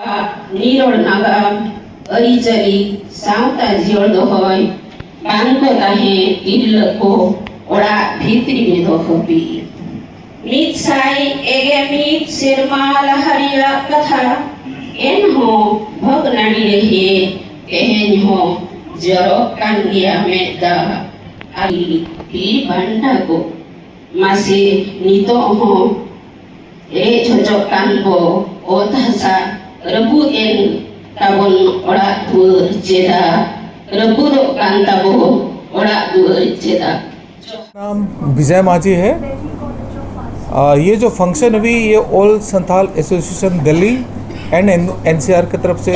Nirol naga Arijali Sauta Jiol dohoi Bangko tahe Ilko Ora Fitri me dohobi Mit sai ege mit sirma laharia katha En ho bhagnani rehe Kehen ho Jorok kan gya meda Ali di banda ko Masih nito ho Cocok kan bo Otasa Rebut en tabon ora duer jeda rebut kan tabo ora duer jeda नाम विजय माझी है। ये जो function अभी ये all Santhal association Delhi and NCR की तरफ से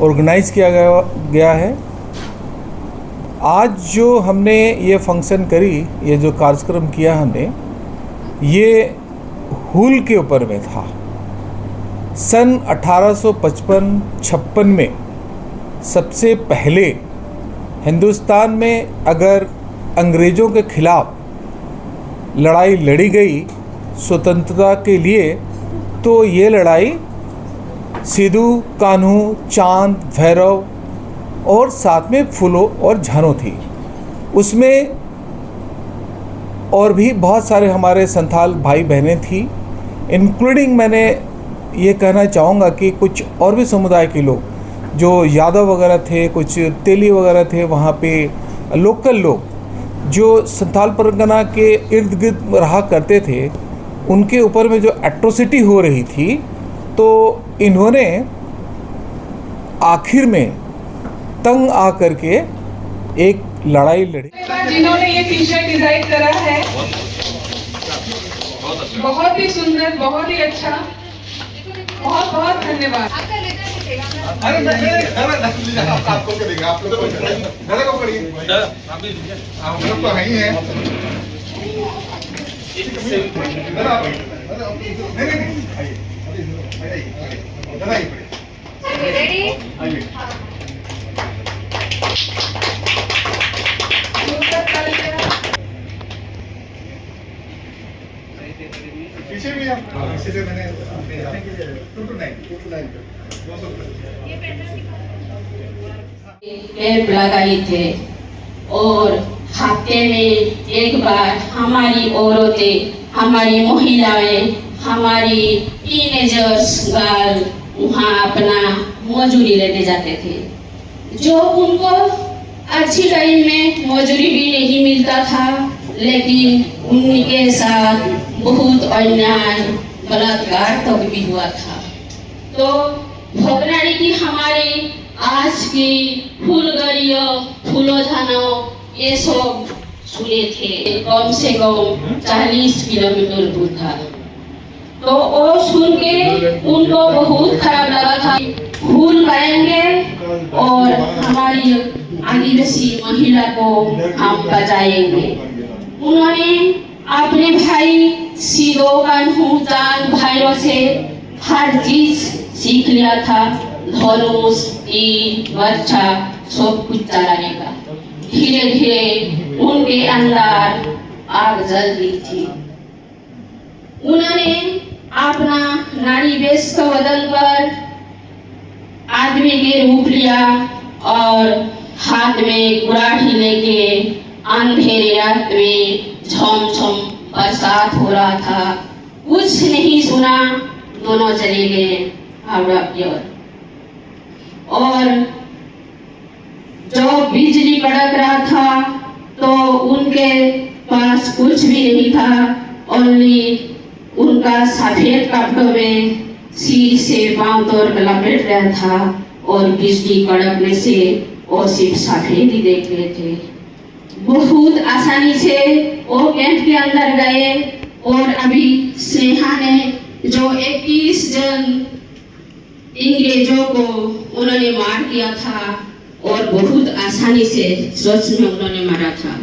ऑर्गेनाइज किया गया है। आज जो हमने ये फंक्शन करी, ये जो कार्यक्रम किया हमने, ये हुल के ऊपर में था। सन 1855-56 में सबसे पहले हिंदुस्तान में अगर अंग्रेज़ों के खिलाफ लड़ाई लड़ी गई स्वतंत्रता के लिए, तो ये लड़ाई सिद्धू, कान्हू, चांद, भैरव और साथ में फूलों और झानों थी। उसमें और भी बहुत सारे हमारे संथाल भाई बहनें थी, इंक्लूडिंग मैंने ये कहना चाहूँगा कि कुछ और भी समुदाय के लोग जो यादव वगैरह थे, कुछ तेली वगैरह थे, वहाँ पे लोकल लोग जो संथाल परगना के इर्द गिर्द रहा करते थे, उनके ऊपर में जो एट्रोसिटी हो रही थी, तो इन्होंने आखिर में तंग आ करके एक लड़ाई लड़ी। जिन्होंने ये टी शर्ट डिजाइन करा है, बहुत ही सुंदर, बहुत ही अच्छा, बहुत बहुत धन्यवाद। आपको करेंगे, आप लोग को करिए, हम लोग तो नहीं है। पीछे भी इसीलिए मैंने कैंप लगाई थे और हफ्ते में एक बार हमारी औरतें, हमारी महिलाएं, हमारी टीनेजर्स गर्ल वहाँ अपना मजूरी लेने जाते थे। जो उनको अच्छी टाइम में मजूरी भी नहीं मिलता था, लेकिन उनके साथ बहुत अन्याय बलात्कार तक भी हुआ था। तो भोगनाड़ी की हमारी आज की फूलगड़ियों, फूलों झानों ये सब सुने थे। कम से कम 40 किलोमीटर दूर था। तो वो सुन के उनको बहुत खराब लगा था। फूल गाएंगे और हमारी आदिवासी महिला को हम बजाएंगे। उन्होंने अपने भाई सिद्धू, कान्हू, चांद, भैरव से हर चीज सीख लिया था। धनुष, तीर, बर्छा सब कुछ चलाने का। धीरे धीरे उनके अंदर आग जल रही थी। उन्होंने अपना नारी वेश को बदलकर आदमी के रूप लिया और हाथ में कुराठी लेके अंधेरे रात में झमझम बरसात हो रहा था। कुछ नहीं सुना, दोनों चले गए हावड़ा की ओर। और जो बिजली कड़क रहा था तो उनके पास कुछ भी नहीं था। ओनली उनका सफेद कपड़ों में सिर से पांव तोड़ कर लपेट रहा था और बिजली कड़कने से वो सिर्फ सफेद ही देख रहे थे। बहुत आसानी से वो कैंप के अंदर गए और अभी स्नेहा ने जो 21 जन अंग्रेजों को उन्होंने मार दिया था और बहुत आसानी से सच में उन्होंने मारा था।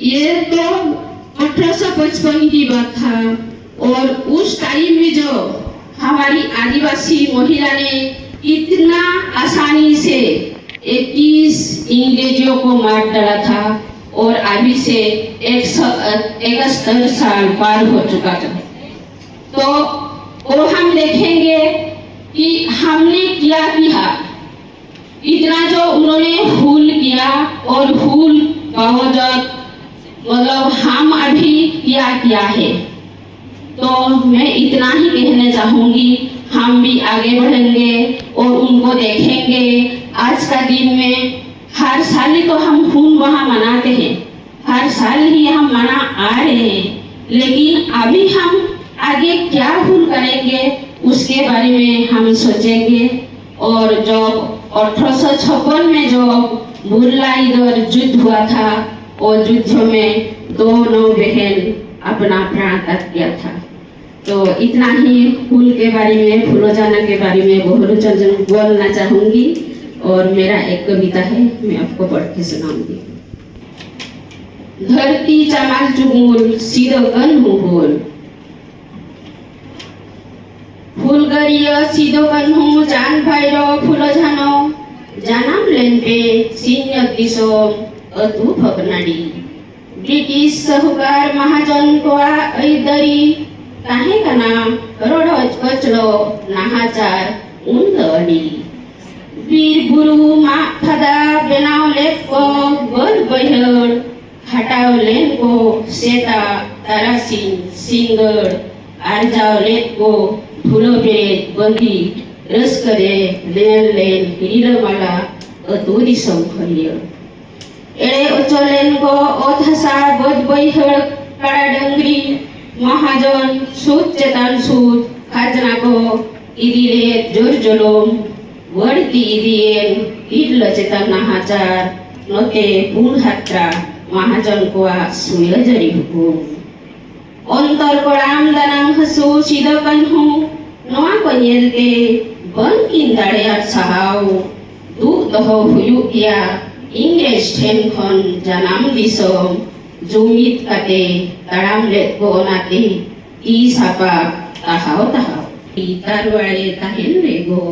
ये तो 1855 की बात था और उस टाइम में जो हमारी आदिवासी महिला ने इतना आसानी से 21 अंग्रेजों को मार डाला था और अभी से 71 साल पार हो चुका था। तो वो हम देखेंगे कि हमने क्या किया, इतना जो उन्होंने फूल किया और फूल बावजूद मतलब हम अभी क्या है। तो मैं इतना ही कहना चाहूँगी, हम भी आगे बढ़ेंगे और उनको देखेंगे। आज का दिन में हर साल ही तो हम खून वहाँ मनाते हैं, हर साल ही हम मना आ रहे हैं, लेकिन अभी हम आगे क्या भूल करेंगे उसके बारे में हम सोचेंगे। और जो 1856 में जो बुर्ला इधर युद्ध हुआ था, और युद्ध में 2 बहन अपना प्राण त्याग किया था। तो इतना ही फूल के बारे में, फूलोजाना के बारे में बहुत बोलना चाहूँगी। और मेरा एक कविता है, मैं आपको पढ़ के सुनाऊंगी। धरती चामाल चुगमुल सीधो गन हूँ बोल, फूल गरियो सीधो गन हूँ जान भाइरो फूलोजानो, जानम लेन पे सीनियर दिसो अतु भगनाडी। ब्रिटिश साहूकार महाजन को ऐदरी काहे कना रोड कचरो नाहाचार उन्दडी। वीर गुरु मा फदा बेनाव लेत को गोल बहड़, हटाव लेन को सेता तारासिन सिंगड़, आरजाव लेत को धुलो बेत बंदी रस करे लेन लेन हिरीलमाला अतुरी संखरिय। एड़े ओचलेन को ओथसा बोध बहड़ कड़ा डंगरी, महाजन सूद चेतान सूद खाजना को इदिले जोर जोलोम, वड़ती इदियेन इडल चेतान नाहाचार, नोते पूर्ण हात्रा महाजन को सुयजरी हुकुम। अंतर को राम दानां हसु सीधो कन्हु, नोआ को येलते बंकिन दाड़ेयार सहाव, दु दहो हुयुकिया इंग्रेज ठेन खन जानाम दिसोम, जुमित काते ताड़ाम लेत को ओनाते ती सापा ताहाव ताहाव। तारवाड़े ताहेन रेगो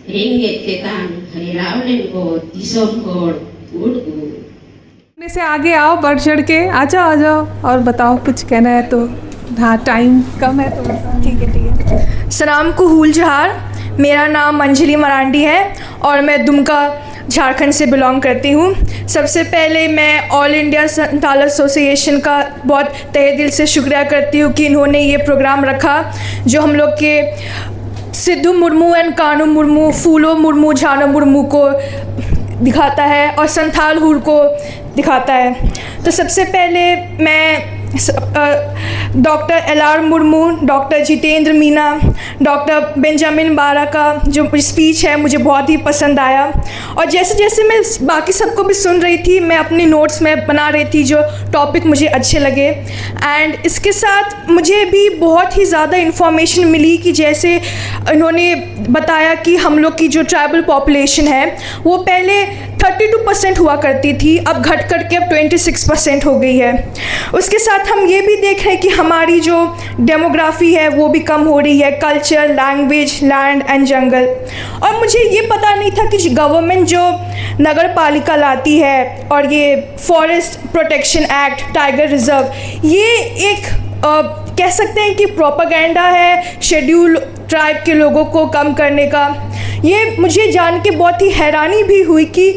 रेंगे तेतान हरिराव लेन को दिसोम कोड उड़ उड़। से आगे आओ, बढ़ चढ़ के आ जाओ और बताओ, कुछ कहना है तो। हाँ, टाइम कम है तो ठीक है। सलाम को हूल जहार, मेरा नाम अंजलि मरांडी है और मैं दुमका झारखंड से बिलोंग करती हूँ। सबसे पहले मैं ऑल इंडिया संथाल एसोसिएशन का बहुत तहे दिल से शुक्रिया करती हूँ कि इन्होंने ये प्रोग्राम रखा, जो हम लोग के सिद्धू मुर्मू एंड कानू मुर्मू, फूलो मुर्मू, झानो मुर्मू को दिखाता है और संथाल हुर को दिखाता है। तो सबसे पहले मैं doctor LR Murmu, doctor Jitendra Meena, doctor Benjamin बारा का जो स्पीच है मुझे बहुत ही पसंद आया। और जैसे जैसे मैं बाकी सबको भी सुन रही थी, मैं अपनी नोट्स में बना रही थी जो टॉपिक मुझे अच्छे लगे। एंड इसके साथ मुझे भी बहुत ही ज़्यादा इन्फॉर्मेशन मिली कि जैसे इन्होंने बताया कि हम लोग की जो ट्राइबल पॉपुलेशन है वो पहले 32% हुआ करती थी, अब घट कर के अब 26% हो गई है। उसके साथ हम ये भी देख रहे हैं कि हमारी जो डेमोग्राफी है वो भी कम हो रही है, कल्चर, लैंग्वेज, लैंड एंड जंगल। और मुझे ये पता नहीं था कि गवर्नमेंट जो नगर पालिका लाती है और ये forest protection act, tiger reserve, ये एक कह सकते हैं कि प्रोपेगेंडा है शेड्यूल ट्राइब के लोगों को कम करने का। ये मुझे जान के बहुत ही हैरानी भी हुई कि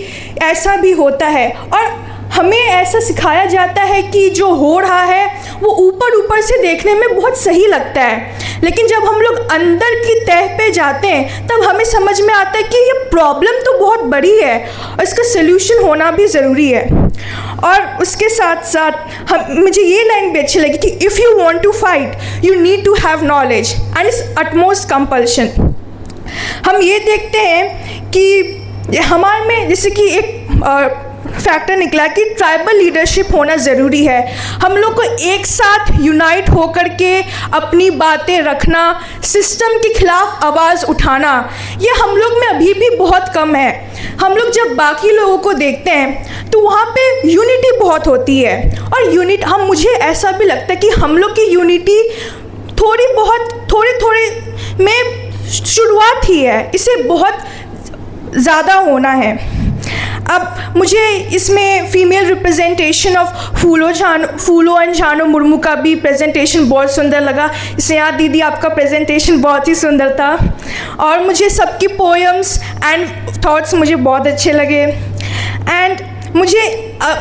ऐसा भी होता है। और हमें ऐसा सिखाया जाता है कि जो हो रहा है वो ऊपर ऊपर से देखने में बहुत सही लगता है, लेकिन जब हम लोग अंदर की तह पे जाते हैं तब हमें समझ में आता है कि ये प्रॉब्लम तो बहुत बड़ी है और इसका सल्यूशन होना भी ज़रूरी है। और उसके साथ साथ मुझे ये लाइन भी अच्छी लगी कि if you want to fight you need to have knowledge and it's utmost compulsion. हम ये देखते हैं कि हमारे में जैसे कि एक फैक्टर निकला कि ट्राइबल लीडरशिप होना ज़रूरी है। हम लोग को एक साथ यूनाइट होकर के अपनी बातें रखना, सिस्टम के खिलाफ आवाज़ उठाना, ये हम लोग में अभी भी बहुत कम है। हम लोग जब बाकी लोगों को देखते हैं तो वहाँ पे यूनिटी बहुत होती है और मुझे ऐसा भी लगता है कि हम लोग की यूनिटी थोड़े में शुरुआत ही है, इसे बहुत ज़्यादा होना है। अब मुझे इसमें फ़ीमेल रिप्रेजेंटेशन ऑफ फूलो एंड झानो मुर्मू का भी प्रेजेंटेशन बहुत सुंदर लगा। स्नेहा दीदी, आपका प्रेजेंटेशन बहुत ही सुंदर था और मुझे सबकी पोएम्स एंड थॉट्स मुझे बहुत अच्छे लगे। एंड मुझे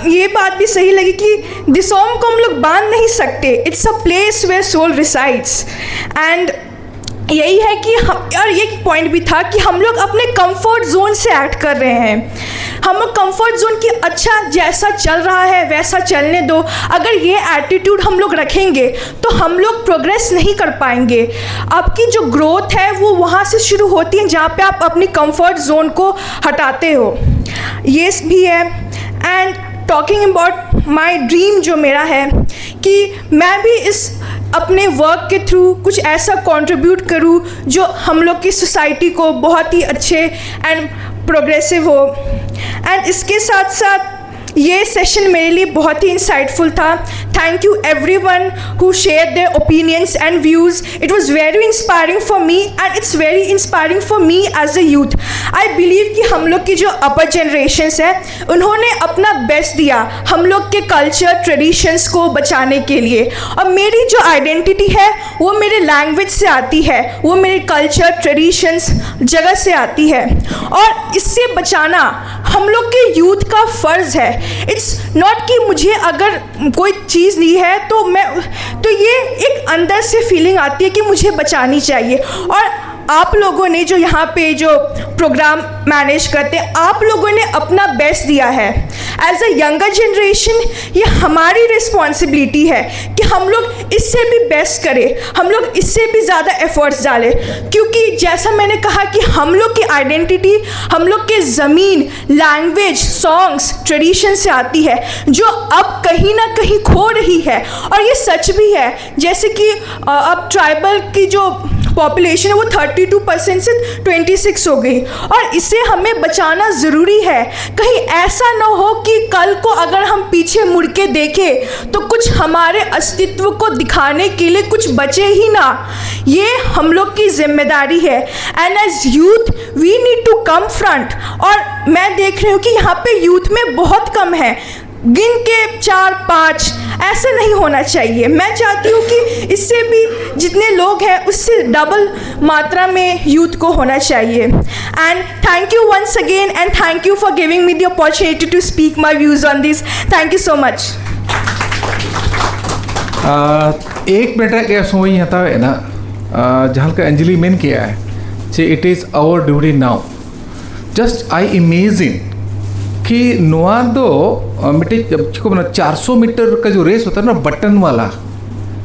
ये बात भी सही लगी कि दिसोम को हम लोग बांध नहीं सकते, it's a place where soul resides. And यही है कि हम, और ये पॉइंट भी था कि हम लोग अपने कंफर्ट जोन से एक्ट कर रहे हैं। हम लोग कंफर्ट जोन की अच्छा जैसा चल रहा है वैसा चलने दो। अगर ये एटीट्यूड हम लोग रखेंगे तो हम लोग प्रोग्रेस नहीं कर पाएंगे। आपकी जो ग्रोथ है वो वहाँ से शुरू होती है जहाँ पे आप अपनी कंफर्ट जोन को हटाते हो। ये भी है। And talking about my dream जो मेरा है कि मैं भी इस अपने वर्क के थ्रू कुछ ऐसा कंट्रीब्यूट करूं जो हम लोग की सोसाइटी को बहुत ही अच्छे एंड प्रोग्रेसिव हो। एंड इसके साथ साथ ये सेशन मेरे लिए बहुत ही इंसाइटफुल था। Thank you everyone who share their opinions and views. It was very inspiring for me and it's very inspiring for me as a youth. I believe कि हम लोग की जो अपर जनरेशन्स है उन्होंने अपना बेस्ट दिया हम लोग के कल्चर ट्रेडिशंस को बचाने के लिए। और मेरी जो आइडेंटिटी है वो मेरे लैंग्वेज से आती है, वो मेरे कल्चर ट्रेडिशंस जगह से आती है और इससे बचाना हम लोग के यूथ का फ़र्ज़ है। इट्स नॉट कि मुझे अगर कोई चीज़ ली है तो ये एक अंदर से फीलिंग आती है कि मुझे बचानी चाहिए। और आप लोगों ने जो यहाँ पे जो प्रोग्राम मैनेज करते हैं, आप लोगों ने अपना बेस्ट दिया है। एज अ यंगर जनरेशन ये हमारी रिस्पॉन्सिबिलिटी है कि हम लोग इससे भी बेस्ट करें, हम लोग इससे भी ज़्यादा एफर्ट्स डालें। क्योंकि जैसा मैंने कहा कि हम लोग की आइडेंटिटी हम लोग के ज़मीन, लैंग्वेज, सॉन्ग्स, ट्रेडिशन से आती है जो अब कहीं ना कहीं खो रही है। और ये सच भी है। जैसे कि अब ट्राइबल की जो पॉपुलेशन है वो 32% से 26 हो गई और इसे हमें बचाना ज़रूरी है। कहीं ऐसा ना हो कि कल को अगर हम पीछे मुड़ के देखें तो कुछ हमारे अस्तित्व को दिखाने के लिए कुछ बचे ही ना। ये हम लोग की जिम्मेदारी है। And as youth we need to come front. और मैं देख रही हूँ कि यहाँ पे यूथ में बहुत कम है, गिन के 4-5, ऐसा नहीं होना चाहिए। मैं चाहती हूँ कि इससे भी जितने लोग हैं उससे डबल मात्रा में यूथ को होना चाहिए। And thank you once again and thank you for giving me the opportunity to speak my views on this. Thank you so much. एक मिनट क्या समय हता है ना जहाँ का अंजलि मेन किया है जे it is our duty now. Just I imagine कि नोआ दो मिट्टी को बना 400 मीटर का जो रेस होता है ना बटन वाला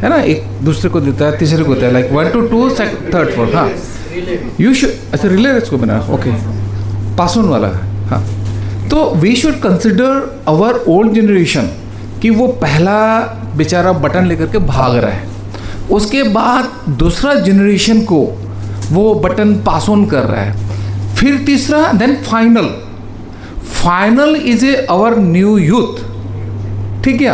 है ना, एक दूसरे को देता है, तीसरे को देता है, लाइक 1 to 2 3rd 4। हाँ यू शुड, अच्छा रिले रेस को बना, ओके, पास ऑन वाला। हाँ तो we should consider our old generation कि वो पहला बेचारा बटन लेकर के भाग रहा है, उसके बाद दूसरा जनरेशन को वो बटन पास ऑन कर रहा है, फिर तीसरा, then final is a our new youth. ठीक है,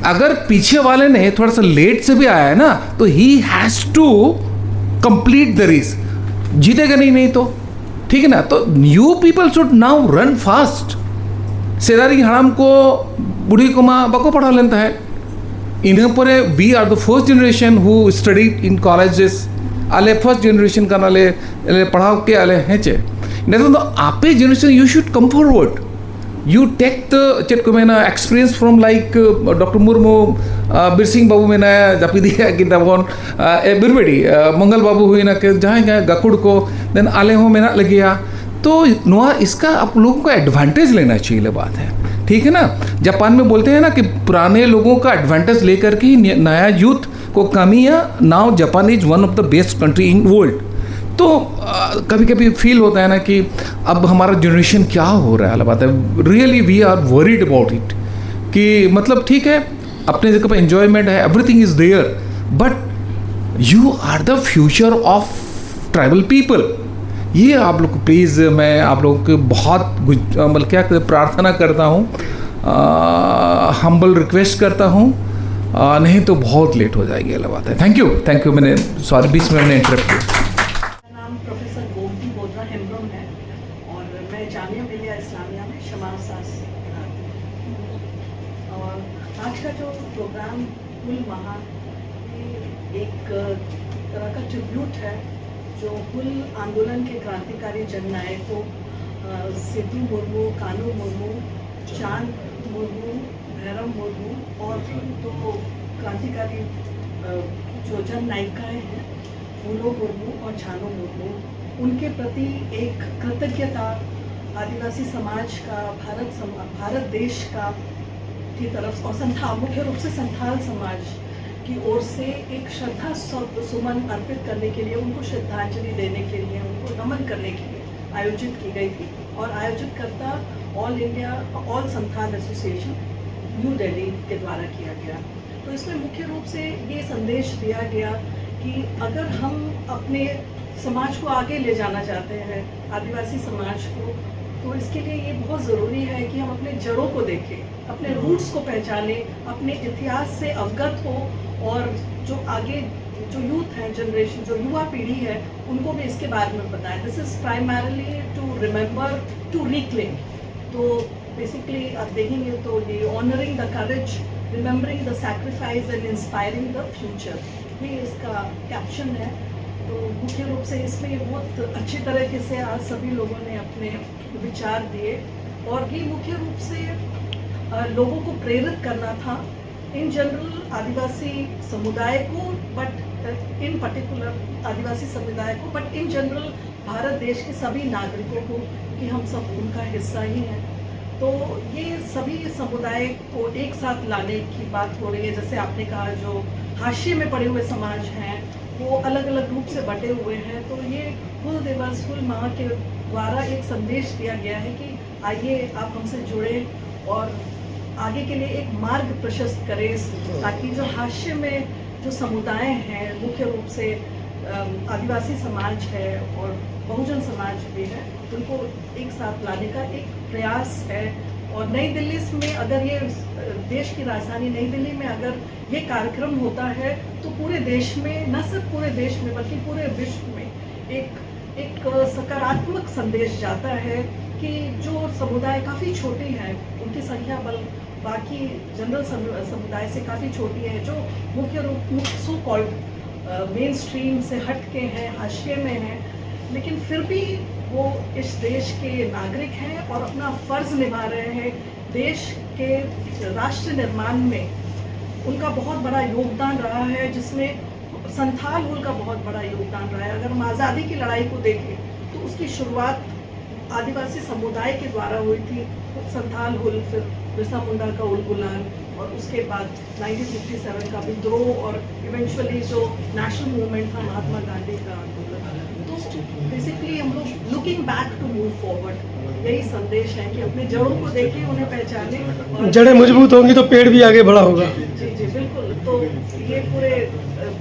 अगर पीछे वाले ने थोड़ा सा लेट से भी आया है ना तो he has to complete the race, जीतेगा नहीं तो। ठीक है ना, तो new people should now run fast. सेदारी हड़ाम को बुढ़ी को माँ बाको पढ़ा लेता है, इन्हें पर we are the first generation who studied in colleges. आले फर्स्ट जनरेशन का नाले पढ़ाओ के आले हैं चे नहीं तो आपे generation you should come forward, you take the चेट को मैंने experience from like doctor Murmu, Birsing Babu मैंने जापी दिया कि तबन बिरबेड़ी मंगल बाबू हुई ना कि जहाँ गए गकुड़ को, देन आले हो मैंने लगिया। तो नोआ इसका आप लोगों को एडवांटेज लेना चाहिए, बात है। ठीक है ना, जापान में बोलते हैं ना कि पुराने लोगों का एडवांटेज लेकर के ही नया यूथ को कमी है। Now Japan is one of the best country in world. तो कभी कभी फील होता है ना कि अब हमारा जनरेशन क्या हो रहा है, बात है। Really we are worried about it कि मतलब ठीक है अपने जगह पर एन्जॉयमेंट है, everything is there, but you are the future of tribal people. ये आप लोग प्लीज़, मैं आप लोगों को बहुत मतलब क्या प्रार्थना करता हूँ, हम्बल रिक्वेस्ट करता हूँ, नहीं तो बहुत लेट हो जाएगी। अल्लाह बात है। Thank you. मैंने सॉरी बीच में मैंने इंटरप्ट किया। प्रोफेसर गोमती बोधरा हेम्ब्रम है और मैं जामिया मिलिया इस्लामिया में शमाल सास पढ़ाती हूँ। और आज का जो प्रोग्राम हुल महा, ये एक तरह का ट्रिब्यूट है जो हुल आंदोलन के क्रांतिकारी जननायकों सिद्धू मुर्मू, कानू मुर्मू, चांद मुर्मू, भैरव मुर्मू और दो क्रांतिकारी जो जन नायिकाएँ हैं फूलो मुर्मू और छानो मुर्मू, उनके प्रति एक कृतज्ञता आदिवासी समाज का, भारत देश का की तरफ और संथाल, मुख्य रूप से संथाल समाज की ओर से एक श्रद्धा सुमन अर्पित करने के लिए, उनको श्रद्धांजलि देने के लिए, उनको नमन करने के लिए आयोजित की गई थी। और आयोजितकर्ता All India All Santhal Association New Delhi के द्वारा किया गया। तो इसमें मुख्य रूप से ये संदेश दिया गया कि अगर हम अपने समाज को आगे ले जाना चाहते हैं, आदिवासी समाज को, तो इसके लिए ये बहुत ज़रूरी है कि हम अपने जड़ों को देखें, अपने रूट्स को पहचानें, अपने इतिहास से अवगत हो और जो आगे जो यूथ है, जनरेशन, जो युवा पीढ़ी है, उनको भी इसके बारे में बताएं। This is primarily to remember, to reclaim. तो बेसिकली आप देखेंगे तो ये honouring the courage, remembering the sacrifice and inspiring the future, ये इसका कैप्शन है। तो मुख्य रूप से इसमें बहुत अच्छी तरीके से आज सभी लोगों ने अपने विचार दिए और ये मुख्य रूप से लोगों को प्रेरित करना था, इन जनरल आदिवासी समुदाय को, बट इन पर्टिकुलर आदिवासी समुदाय को, बट इन जनरल भारत देश के सभी नागरिकों को, कि हम सब उनका हिस्सा ही हैं। तो ये सभी समुदाय को एक साथ लाने की बात हो रही है। जैसे आपने कहा, जो हाशिए में पड़े हुए समाज हैं वो अलग अलग रूप से बटे हुए हैं। तो ये हुल दिवस, हुल माह के द्वारा एक संदेश दिया गया है कि आइए आप हमसे जुड़ें और आगे के लिए एक मार्ग प्रशस्त करें, ताकि जो हाशिए में जो समुदाय हैं, मुख्य रूप से आदिवासी समाज है और बहुजन समाज भी है, उनको एक साथ लाने का एक प्रयास है। और नई दिल्ली में, अगर ये देश की राजधानी नई दिल्ली में अगर ये कार्यक्रम होता है तो पूरे देश में, न सिर्फ पूरे देश में बल्कि पूरे विश्व में एक सकारात्मक संदेश जाता है कि जो समुदाय काफ़ी छोटे हैं, उनकी संख्या बाकी जनरल समुदाय से काफ़ी छोटी है, जो मुख्य रूप सो कॉल्ड मेन स्ट्रीम से हट के हैं, हाशिए में हैं, लेकिन फिर भी वो इस देश के नागरिक हैं और अपना फ़र्ज़ निभा रहे हैं। देश के राष्ट्र निर्माण में उनका बहुत बड़ा योगदान रहा है, जिसमें संथाल हुल का बहुत बड़ा योगदान रहा है। अगर हम आज़ादी की लड़ाई को देखें तो उसकी शुरुआत आदिवासी समुदाय के द्वारा हुई थी। संथाल हुल, फिर बिरसा मुंडा का उलगुलान और उसके बाद 1957 का विद्रोह और इवेंचुअली जो नेशनल मूवमेंट था, महात्मा गांधी का आंदोलन। तो बेसिकली हम लोग looking back to move forward, यही संदेश है कि अपने जड़ों को देखें, उन्हें पहचानें। जड़ें मजबूत होंगी तो पेड़ भी आगे बड़ा होगा। जी जी बिल्कुल। तो ये पूरे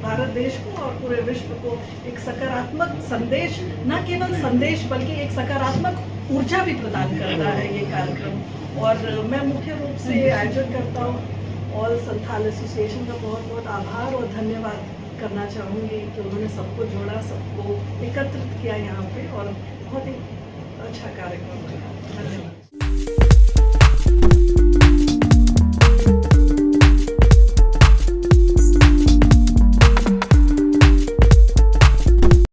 भारत देश को और पूरे विश्व को एक सकारात्मक संदेश, न केवल संदेश बल्कि एक सकारात्मक ऊर्जा भी प्रदान करता है ये कार्यक्रम। और मैं मुख्य रूप से आयोजन करता हूँ ऑल संथाल एसोसिएशन का बहुत बहुत आभार और धन्यवाद करना चाहूँगी कि उन्होंने सबको जोड़ा, सबको एकत्रित किया यहाँ पे और बहुत ही अच्छा कार्यक्रम रहा। धन्यवाद।